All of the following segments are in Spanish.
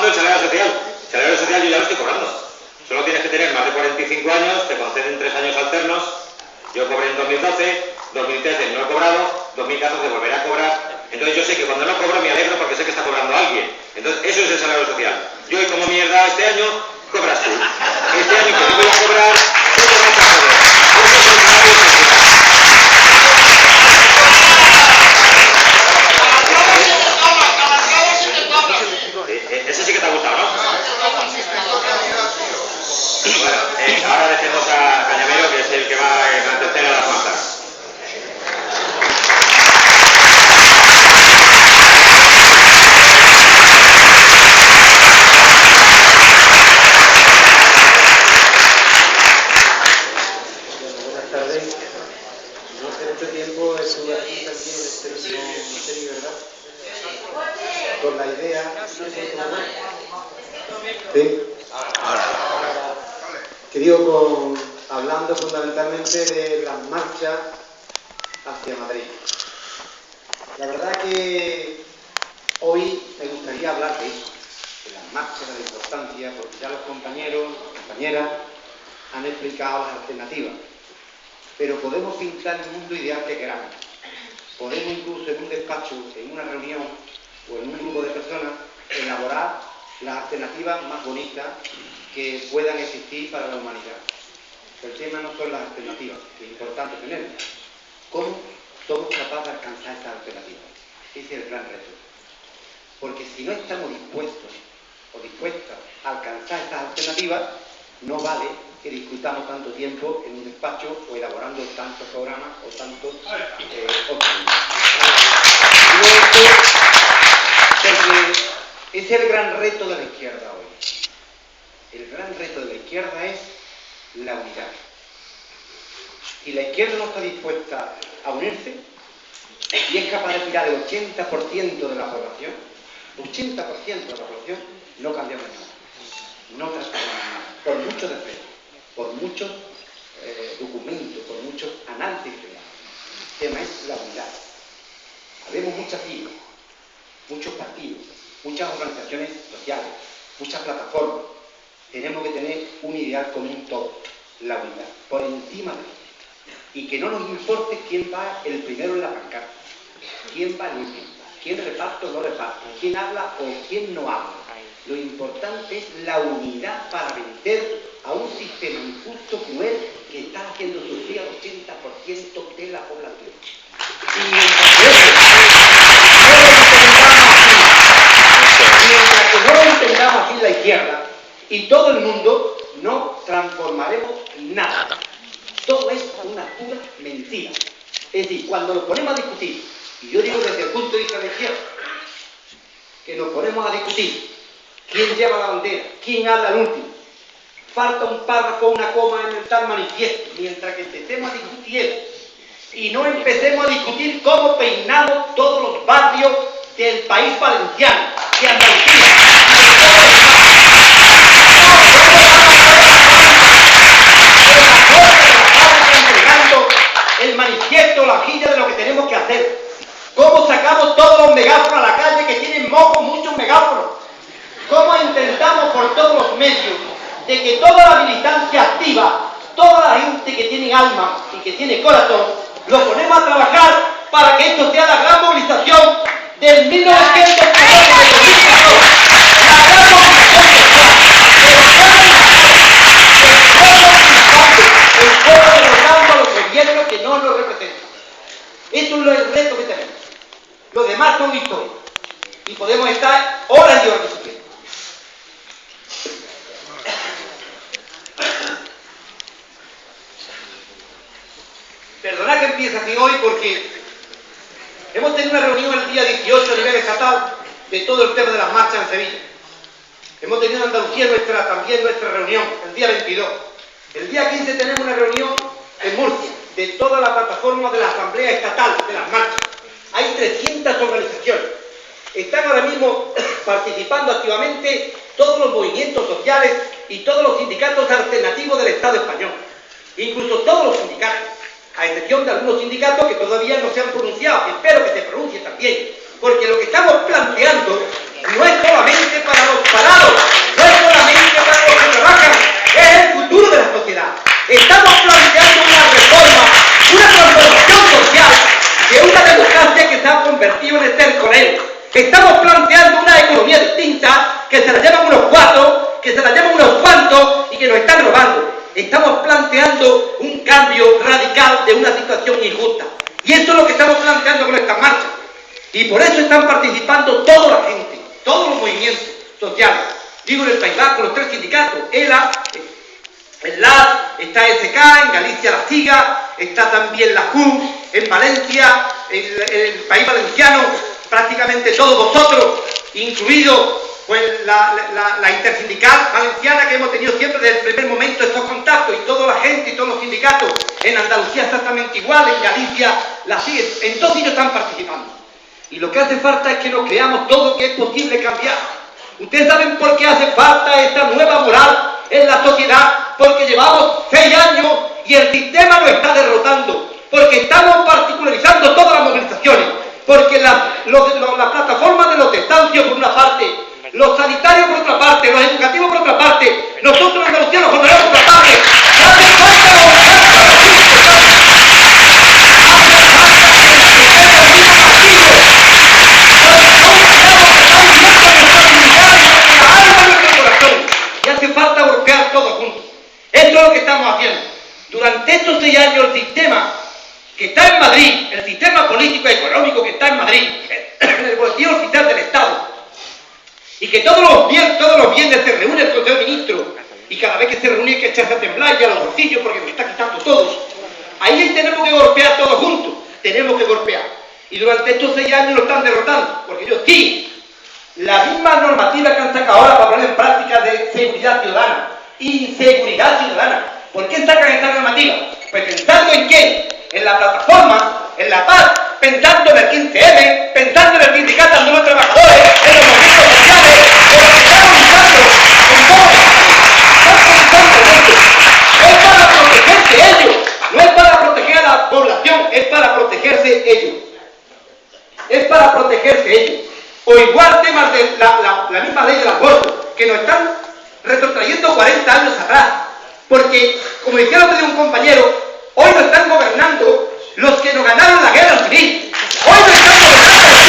cobrando el salario social. El salario social yo ya lo estoy cobrando. Solo tienes que tener más de 45 años, te conceden 3 años alternos. Yo cobré en 2012, 2013 no he cobrado, 2014 volveré a cobrar. Entonces yo sé que cuando no cobro me alegro porque sé que está cobrando alguien. Entonces eso es el salario social. Yo, y como mierda, este año cobras tú. Este año que no voy a cobrar, tú te vas a joder. Eso es el salario social. Ese sí que te ha gustado, ¿no? Bueno, ahora dejemos a Cañamero, que es el que va a enaltecer a las manzanas. Buenas tardes. No hace mucho tiempo estuve aquí también en este mismo ministerio, ¿verdad? Con la idea... ¿Sí? Que digo, hablando fundamentalmente de las marchas hacia Madrid. La verdad que hoy me gustaría hablar de eso, de las marchas, de la importancia, porque ya los compañeros, compañeras, han explicado las alternativas. Pero podemos pintar el mundo ideal que queramos. Podemos incluso en un despacho, en una reunión o en un grupo de personas, elaborar las alternativas más bonitas que puedan existir para la humanidad. El tema no son las alternativas, que es importante tenerlas. ¿Cómo somos capaces de alcanzar estas alternativas? Ese es el gran reto. Porque si no estamos dispuestos o dispuestas a alcanzar estas alternativas, no vale que discutamos tanto tiempo en un despacho o elaborando tantos programas o tantos otros. Porque ese es el gran reto de la izquierda hoy. El gran reto de la izquierda es la unidad. Si la izquierda no está dispuesta a unirse y es capaz de tirar el 80% de la población, 80% de la población, no cambiamos nada. No transformamos nada. Por mucho deseo, por muchos documentos, por muchos análisis. El tema es la unidad. Habemos muchas siglas, muchos partidos, muchas organizaciones sociales, muchas plataformas. Tenemos que tener un ideal común todos, la unidad, por encima de todo. Y que no nos importe quién va el primero en la pancarta, quién va el último, quién reparte o no reparte, quién habla o quién no habla. Lo importante es la unidad para vencer a un sistema injusto, cruel, que está haciendo sufrir al 80% de la población. Y mientras que no lo entendamos así la izquierda y todo el mundo, no transformaremos nada. Todo es una pura mentira. Es decir, cuando nos ponemos a discutir, y yo digo desde el punto de vista de la izquierda, que nos ponemos a discutir quién lleva la bandera, quién habla al último, falta un párrafo, una coma en el tal manifiesto, mientras que empecemos a discutir eso, y no empecemos a discutir cómo peinamos todos los barrios del país valenciano, de Andalucía, el manifiesto, la hojilla de lo que tenemos que hacer. ¿Cómo sacamos todos los megáfonos a la calle que tienen mojo, muchos megáfonos? ¿Cómo intentamos por todos los medios de que toda la militancia activa, toda la gente que tiene alma y que tiene corazón, lo ponemos a trabajar para que esto sea la gran movilización del 1940? La gran movilización el pueblo derrotando a los gobiernos que no nos representan. Eso es el reto que tenemos. Los demás son historias. Y podemos estar horas y horas discutiendo. Perdonad que empiece así hoy porque hemos tenido una reunión el día 18 a nivel estatal de todo el tema de las marchas en Sevilla. Hemos tenido en Andalucía también nuestra reunión el día 22. El día 15 tenemos una reunión en Murcia de toda la plataforma de la Asamblea Estatal de las marchas. Hay 300 organizaciones. Están ahora mismo participando activamente todos los movimientos sociales y todos los sindicatos alternativos del Estado español. Incluso todos los sindicatos, a excepción de algunos sindicatos que todavía no se han pronunciado. Espero que se pronuncie también, porque lo que estamos planteando no es solamente para los parados que se la llevan unos cuantos, que se la llevan unos cuantos y que nos están robando. Estamos planteando un cambio radical de una situación injusta. Y esto es lo que estamos planteando con esta marcha. Y por eso están participando toda la gente, todos los movimientos sociales. Digo, en el País Vasco, los 3 sindicatos, ELA, el LAD, está SK, en Galicia la SIGA, está también la CUM, en Valencia, el País Valenciano, prácticamente todos vosotros, incluido pues la intersindical valenciana, que hemos tenido siempre desde el primer momento estos contactos, y toda la gente y todos los sindicatos, en Andalucía exactamente igual, en Galicia la siguen, en todos ellos están participando. Y lo que hace falta es que nos creamos todo que es posible cambiar. Ustedes saben por qué hace falta esta nueva moral en la sociedad, porque llevamos 6 años y el sistema nos está derrotando, porque estamos particularizando todas las movilizaciones, porque la plataforma de los desahucios por una parte, los sanitarios por otra parte, los educativos por otra parte, nosotros los andalucianos por otra parte, hace falta y hace falta golpear todos juntos. Esto es lo que estamos haciendo. Durante estos 6 años el sistema que está en Madrid, el sistema político y económico que está en Madrid, en el boletín oficial del Estado, y que todos los viernes se reúne el Consejo de Ministros, y cada vez que se reúne hay que echarse a temblar y a los bolsillos porque nos está quitando todos. Ahí tenemos que golpear todos juntos, tenemos que golpear. Y durante estos 6 años lo están derrotando, porque ellos sí, la misma normativa que han sacado ahora para poner en práctica de seguridad ciudadana, inseguridad ciudadana. ¿Por qué sacan esta normativa? Pues pensando en qué, en la plataforma, en la paz, pensando en el 15M, pensando en el sindicato de los trabajadores, en los movimientos sociales, en lo que estamos luchando, en todo. Están pensando en esto. Es para protegerse ellos, no es para proteger a la población, es para protegerse ellos. Es para protegerse ellos. O igual temas de la misma ley del aborto, que nos están retrotrayendo 40 años atrás. Porque, como decía el otro día un compañero, hoy nos están gobernando los que nos ganaron la guerra civil. Hoy nos están gobernando los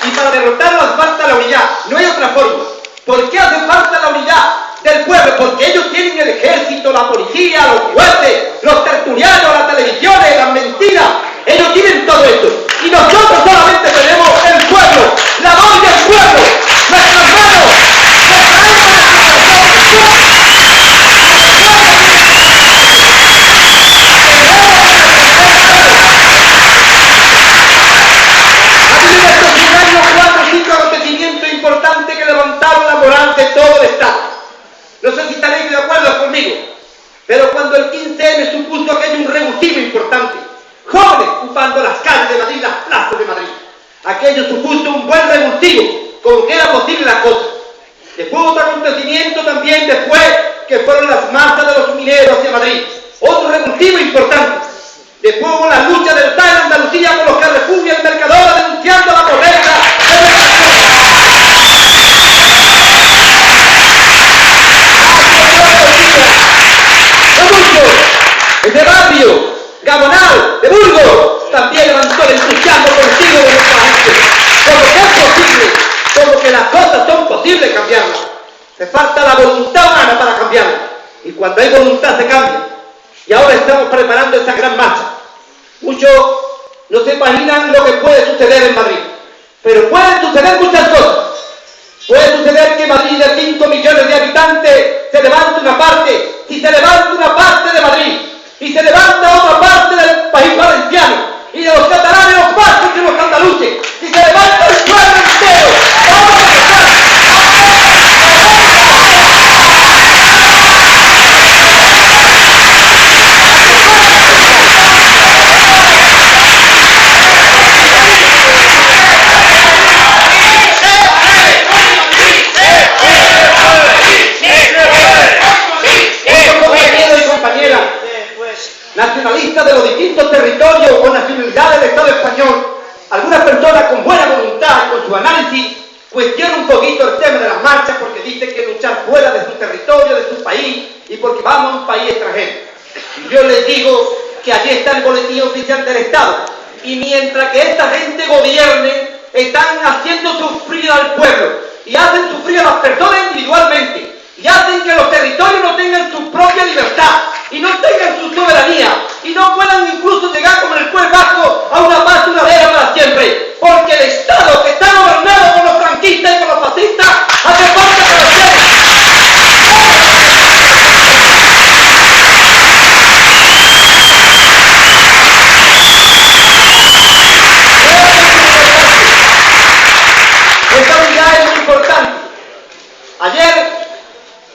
y para derrotarlo hace falta la unidad, no hay otra forma. ¿Por qué hace falta la unidad del pueblo? Porque ellos tienen el ejército, la policía, los jueces, los tertulianos, las televisiones, las mentiras. Ellos tienen todo esto. Y nosotros solamente tenemos el pueblo, la voz del pueblo, nuestras manos, importante que levantaron la moral de todo el Estado. No sé si estaréis de acuerdo conmigo, pero cuando el 15M supuso aquello un revulsivo importante, jóvenes ocupando las calles de Madrid, las plazas de Madrid, aquello supuso un buen revulsivo, como que era posible la cosa. Después otro acontecimiento también después, que fueron las masas de los mineros hacia Madrid, otro revulsivo importante. Después hubo la lucha del Estado en Andalucía con los que refugian el Mercadona denunciando la pobreza. De barrio, Gabonal, de Burgos, también levantó el entusiasmo contigo de nuestra gente. Como que es posible, como que las cosas son posibles cambiarlas. Hace falta la voluntad humana para cambiarlas. Y cuando hay voluntad se cambia. Y ahora estamos preparando esa gran marcha. Muchos no se imaginan lo que puede suceder en Madrid. Pero pueden suceder muchas cosas. Puede suceder que Madrid de 5 millones de habitantes se levante una parte. Si se levanta una parte de Madrid, y se levanta otra parte del país valenciano, y de los catalanes, los vascos y los andaluces, y se levanta el pueblo entero, vamos a empezar. echar fuera de su territorio, de su país, y porque vamos a un país extranjero. Y yo les digo que allí está el boletín oficial del Estado, y mientras que esta gente gobierne, están haciendo sufrir al pueblo, y hacen sufrir a las personas individualmente, y hacen que los territorios no tengan su propia libertad, y no tengan su soberanía, y no puedan incluso llegar como en el País Vasco a una paz duradera para siempre, porque el Estado que está gobernado por los franquistas y por los fascistas hace falta que lo lleven. Esta unidad es muy importante. Ayer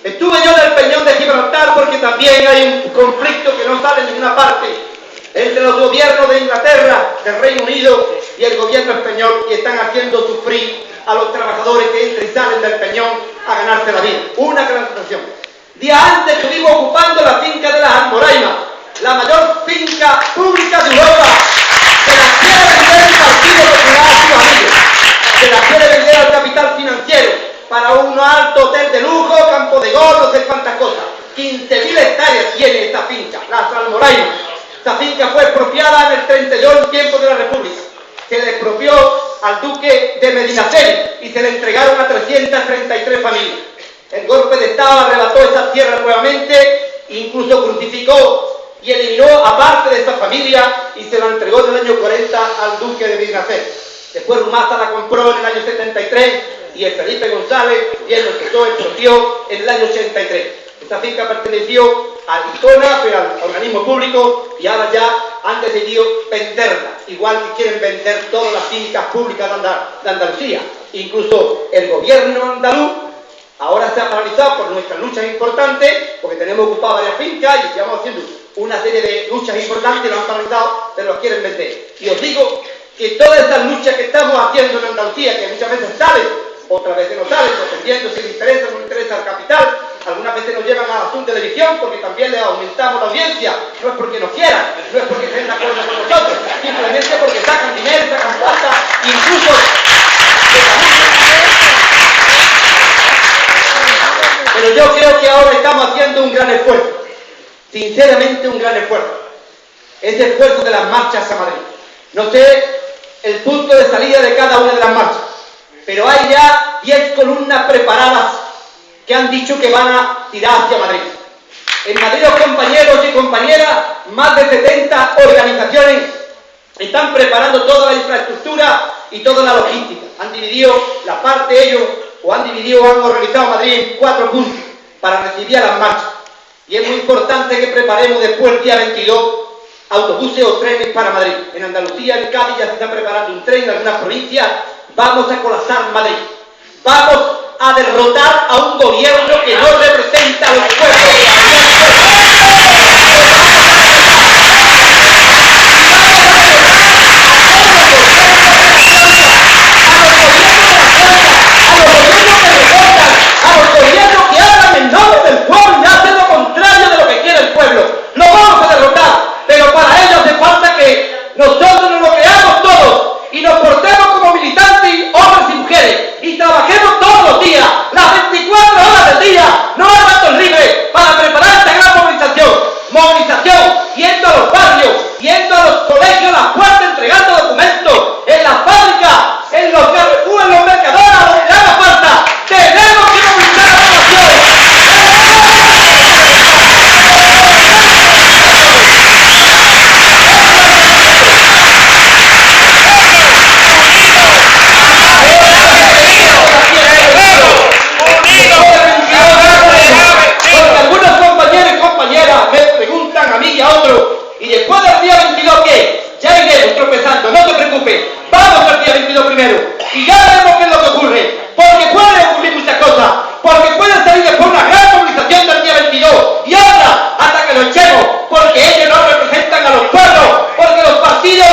estuve yo en el Peñón de Gibraltar porque también hay un conflicto que no sale en ninguna parte entre los gobiernos de Inglaterra, del Reino Unido y el gobierno español, y están haciendo sufrir a los trabajadores que entran y salen del Peñón a ganarse la vida. Una gran situación. Día antes estuvimos ocupando la finca de las Almoraimas, la mayor finca pública de Europa, que la quiere vender el Partido Popular a sus amigos, que la quiere vender al capital financiero, para un alto hotel de lujo, campo de golf, no sé cuántas cosas. 15.000 hectáreas tiene esta finca, las Almoraimas. Esta finca fue expropiada en el 32, en tiempo de la República. Se le expropió al duque de Medinaceli y se le entregaron a 333 familias. El golpe de Estado arrebató esa tierra nuevamente, incluso crucificó y eliminó a parte de esa familia y se la entregó en el año 40 al duque de Medinaceli. Después Rumasa la compró en el año 73 y el Felipe González bien lo quitó, expropió en el año 83. Esta finca perteneció al ICONA, pero al organismo público, y ahora ya han decidido venderla, igual que quieren vender todas las fincas públicas de Andalucía. Incluso el gobierno andaluz ahora se ha paralizado por nuestras luchas importantes, porque tenemos ocupadas varias fincas y estamos haciendo una serie de luchas importantes, lo han paralizado, pero los quieren vender. Y os digo que todas esas luchas que estamos haciendo en Andalucía, que muchas veces salen, otras veces no salen, dependiendo si les interesa o no les interesa al capital, algunas veces nos llevan a Azul Televisión porque también les aumentamos la audiencia, no es porque nos quieran, no es porque estén de acuerdo con nosotros, simplemente porque sacan dinero, sacan plata, incluso pero yo creo que ahora estamos haciendo un gran esfuerzo, sinceramente un gran esfuerzo, ese esfuerzo de las marchas a Madrid. No sé el punto de salida de cada una de las marchas, pero hay ya 10 columnas preparadas que han dicho que van a tirar hacia Madrid. En Madrid los compañeros y compañeras, más de 70 organizaciones, están preparando toda la infraestructura y toda la logística. Han dividido la parte ellos, han organizado Madrid en 4 puntos para recibir a las marchas. Y es muy importante que preparemos después el día 22 autobuses o trenes para Madrid. En Andalucía, en Cádiz ya se está preparando un tren en algunas provincias. Vamos a colapsar Madrid. Vamos a derrotar a un gobierno que no representa a los pueblos. A los gobiernos que hablan en nombre del pueblo y hacen lo contrario de lo que quiere el pueblo. Lo vamos a derrotar, pero para ello hace falta que nosotros nos lo creamos todos y nos portemos como militantes, hombres y mujeres, y trabajemos todos los días, las 24 horas del día, no hay ratos libres, para preparar esta gran movilización, yendo a los barrios, yendo a los colegios, a las puertas, entregando documentos, en las fábricas, en los Carrefour, en los mercados, donde le haga falta. Tenemos que movilizar a la población. Porque algunos compañeros y compañeras me preguntan a mí y a otros, ¿y después del día 22 qué? Ya iremos tropezando, no te preocupes, vamos al día 22 primero y ya veremos qué es lo que ocurre, porque pueden ocurrir muchas cosas, porque pueden salir después una gran movilización del día 22 y ahora hasta que lo echemos, porque ellos no representan a los pueblos, porque los partidos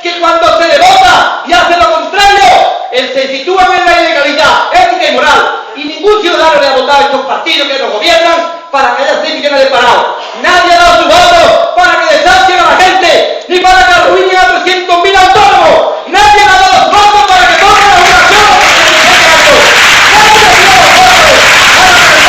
que cuando se le vota y hacen lo contrario, se sitúan en la ilegalidad ética y moral, y ningún ciudadano le ha votado a estos partidos que nos gobiernan para que haya 6 millones de parados. Nadie ha dado su voto para que desasien a la gente, ni para que arruinen a 300.000 autónomos. Nadie ha dado los votos para que tomen la jubilación. Nadie ha dado los votos para que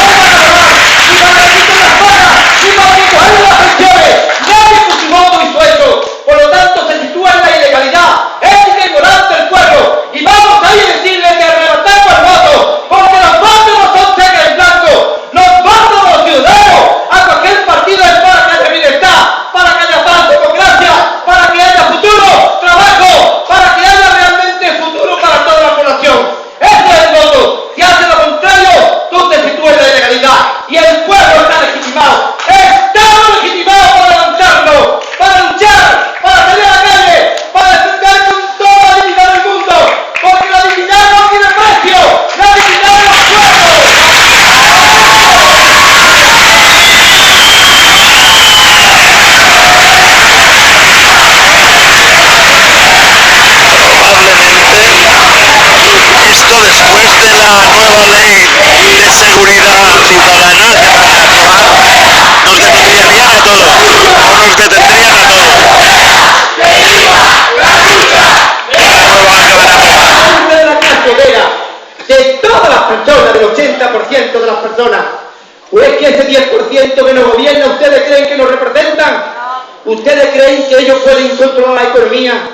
y el pueblo está legitimado. Estamos legitimados para levantarnos, para luchar, para salir a la calle, para defender con toda la dignidad del mundo, porque la dignidad no tiene precio, la dignidad de los pueblos. Esto después de la nueva ley de seguridad ciudadana que van a aprobar, nos detendrían a todos, o nos detendrían a todos. De la clase obrera, de todas las personas, del 80% de las personas, ¿o es que ese 10% que nos gobierna, ustedes creen que nos representan? ¿Ustedes creen que ellos pueden controlar la economía?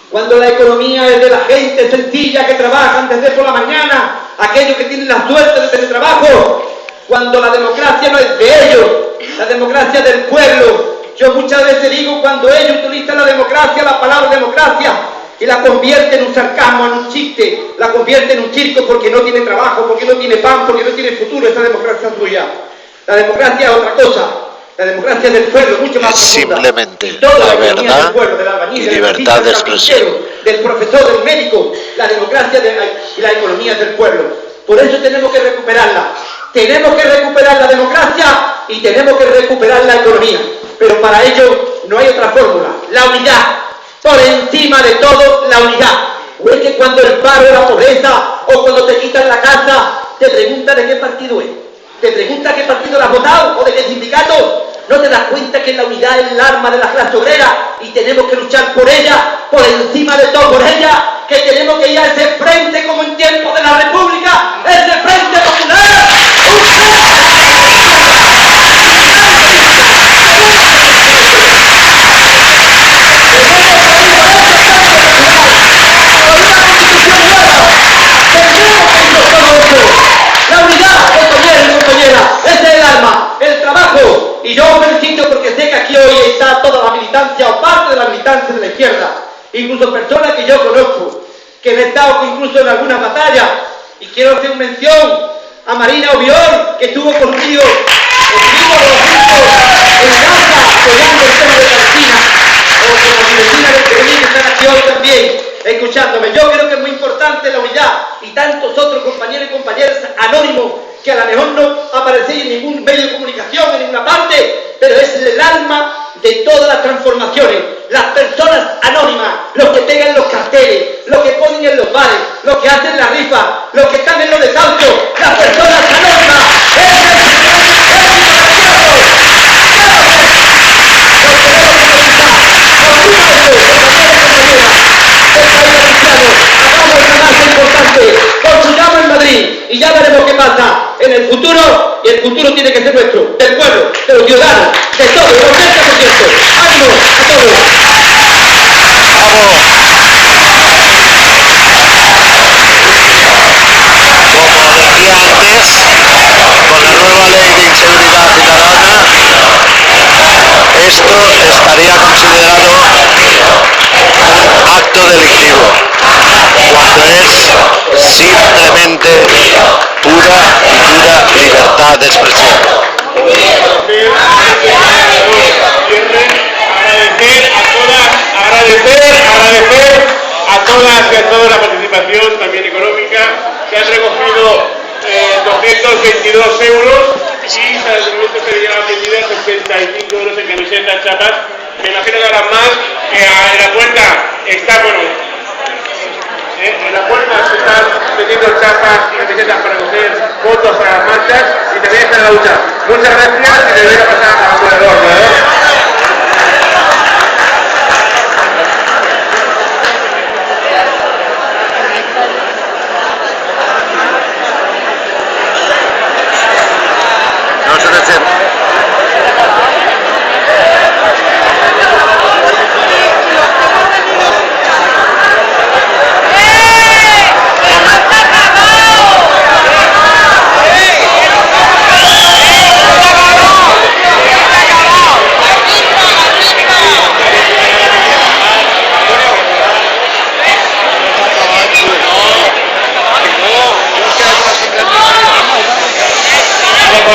Cuando la economía es de la gente sencilla que trabajan desde por la mañana, aquellos que tienen la suerte de tener trabajo, cuando la democracia no es de ellos, la democracia es del pueblo. Yo muchas veces digo, cuando ellos utilizan la democracia, la palabra democracia, y la convierte en un sarcasmo, en un chiste, la convierte en un circo porque no tiene trabajo, porque no tiene pan, porque no tiene futuro, esa democracia suya. La democracia es otra cosa. La democracia del pueblo, mucho más profunda. Simplemente la verdad del pueblo, del albañil, y del libertad de artista, del expresión. carpintero, del profesor, del médico, la democracia y la economía del pueblo. Por eso tenemos que recuperarla. Tenemos que recuperar la democracia y tenemos que recuperar la economía. Pero para ello no hay otra fórmula. La unidad. Por encima de todo, la unidad. ¿O es que cuando el paro, la pobreza o cuando te quitan la casa, te preguntan de qué partido es? ¿Te pregunta qué partido le has votado o de qué sindicato? ¿No te das cuenta que la unidad es el arma de la clase obrera y tenemos que luchar por ella, por encima de todo por ella? Que tenemos que ir a ese frente como en tiempos de la República, ese frente popular. La unidad, compañeros y compañeras, ese es el arma, el trabajo. Y yo felicito porque sé que aquí hoy está toda la militancia o parte de la militancia de la izquierda, incluso personas que yo conozco, que han estado incluso en algunas batallas. Y quiero hacer mención a Marina Obiol, que estuvo conmigo, en Gaza, apoyando el tema de Palestina, o con la vecina del Perú, que están aquí hoy también, escuchándome. Yo creo que es muy importante la unidad y tantos otros compañeros y compañeras anónimos que a lo mejor no aparecen en ningún medio de comunicación, en ninguna parte, pero es el alma de todas las transformaciones. Las personas anónimas, los que pegan los carteles, los que ponen en los bares, los que hacen la rifa, los que están en los desahucios, las personas anónimas. Construyamos en Madrid y ya veremos qué pasa en el futuro, y el futuro tiene que ser nuestro, del pueblo, de los ciudadanos, de todos, del 80%. ¡Ánimo a todos! Como decía antes, con la nueva ley de inseguridad ciudadana, esto estaría considerado un acto delictivo, cuando es simplemente pura y dura libertad de expresión. Agradecer a todas y a todos la participación también económica, que han recogido 222 euros y al momento se llevan vendidas 65 euros en camisetas, chapas. Me imagino que ahora más, que en la puerta está, bueno, en la puerta se están metiendo chapas y camisetas para coger fotos para las marchas y también está en la lucha. Muchas gracias y le voy a pasar a la moderadora. No se dejen.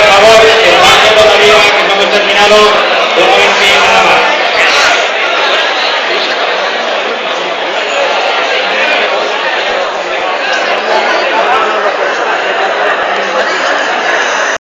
favor, España todavía, que no hemos terminado.